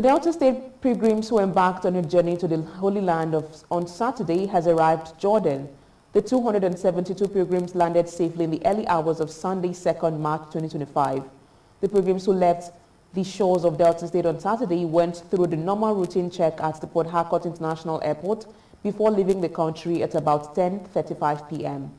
The Delta State pilgrims who embarked on a journey to the Holy Land on Saturday has arrived Jordan. The 272 pilgrims landed safely in the early hours of Sunday, 2nd March 2025. The pilgrims who left the shores of Delta State on Saturday went through the normal routine check at the Port Harcourt International Airport before leaving the country at about 10:35 p.m.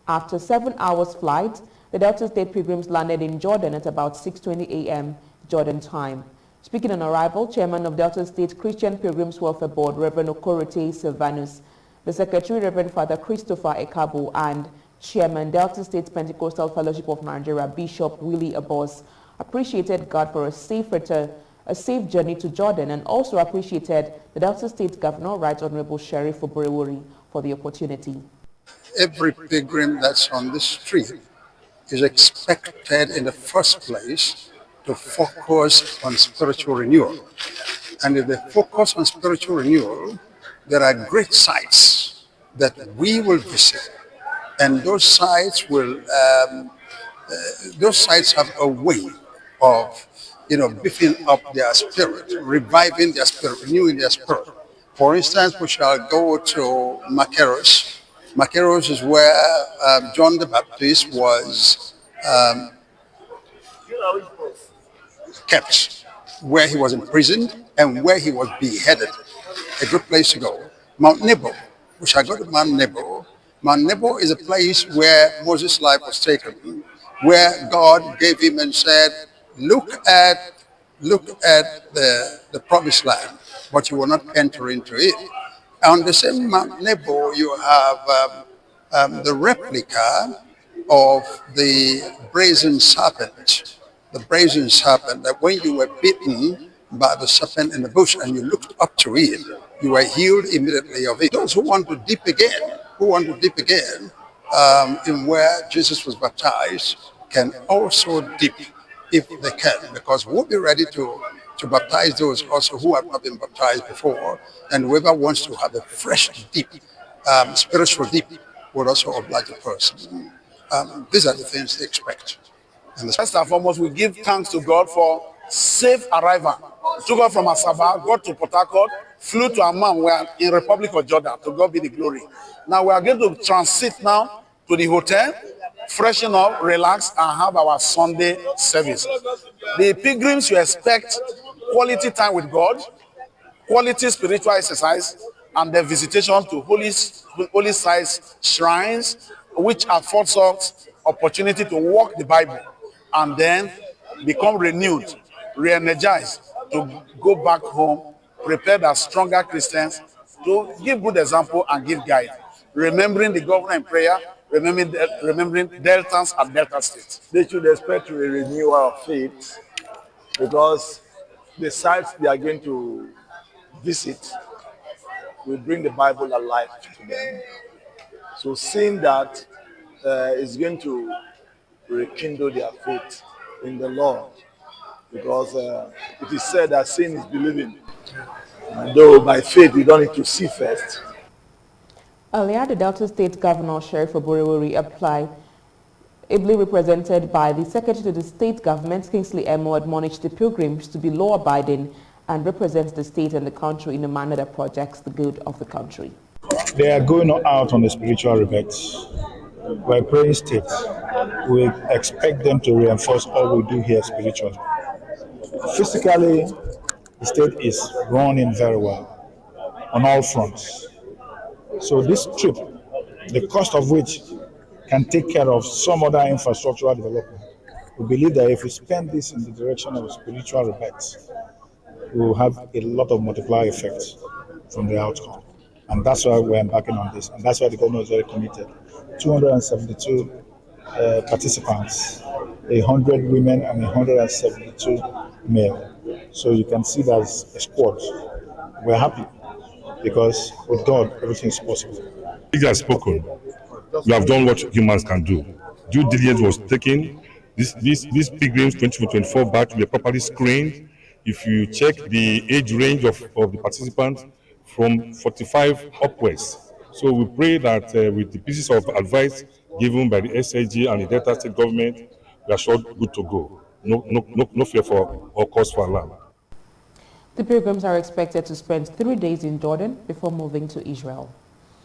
After 7 hours flight, the Delta State pilgrims landed in Jordan at about 6:20 a.m. Jordan time. Speaking on arrival, Chairman of Delta State Christian Pilgrims Welfare Board, Reverend Okorote Silvanus, the Secretary, Reverend Father Christopher Ekabo, and Chairman, Delta State Pentecostal Fellowship of Nigeria, Bishop Willie Abos, appreciated God for a safe return, a safe journey to Jordan, and also appreciated the Delta State Governor, Right Honorable Sheriff Oborewori, for the opportunity. Every pilgrim that's on the street is expected in the first place to focus on spiritual renewal. And if they focus on spiritual renewal, there are great sites that we will visit. And those sites have a way of, beefing up their spirit, reviving their spirit, renewing their spirit. For instance, we shall go to Makeros. Makeros is where John the Baptist was kept, where he was imprisoned and where he was beheaded. A good place to go. Mount Nebo. We shall go to Mount Nebo. Mount Nebo is a place where Moses' life was taken, where God gave him and said, look at the promised land, but you will not enter into it. On the same Mount Nebo, you have the replica of the brazen serpent. The brazen serpent, that when you were bitten by the serpent in the bush and you looked up to it, you were healed immediately of it. Those who want to dip again, in where Jesus was baptized, can also dip if they can, because we'll be ready to baptize those also who have not been baptized before, and whoever wants to have a fresh dip, spiritual dip, would also oblige the person. These are the things they expect. First and foremost, we give thanks to God for safe arrival. Took off from Asaba, got to Port Harcourt, flew to Amman. We are in Republic of Jordan. To God be the glory. Now we are going to transit now to the hotel, freshen up, relax, and have our Sunday service. The pilgrims will expect quality time with God, quality spiritual exercise, and the visitation to holy sites, shrines, which affords us opportunity to walk the Bible and then become renewed, re-energized, to go back home, prepared as stronger Christians, to give good example and give guide. Remembering the governor in prayer, remembering Deltans and Delta States. They should expect a renewal of faith, because the sites they are going to visit will bring the Bible alive to them. So seeing that is going to rekindle their faith in the Lord, because it is said that seeing is believing. And though by faith we don't need to see first. Earlier, the Delta State Governor, Sheriff Oborewori, ably represented by the Secretary to the State Government, Kingsley Emo, admonished the pilgrims to be law-abiding and represent the state and the country in a manner that projects the good of the country. They are going out on the spiritual rebate. We're praying state. We expect them to reinforce all we do here spiritually. Physically, the state is running very well on all fronts. So this trip, the cost of which can take care of some other infrastructural development, we believe that if we spend this in the direction of spiritual rebates, we will have a lot of multiplier effects from the outcome. And that's why we're embarking on this. And that's why the government is very committed. 272 participants, 100 women and 172 male. So you can see that's a squad. We're happy because with God, everything is possible. He has spoken. We have done what humans can do. Due diligence was taken. These pilgrims 2024 batch were properly screened. If you check the age range of the participants, from 45 upwards. So we pray that with the pieces of advice given by the SAG and the Delta State government, we are sure good to go. No fear for or cause for alarm. The pilgrims are expected to spend 3 days in Jordan before moving to Israel.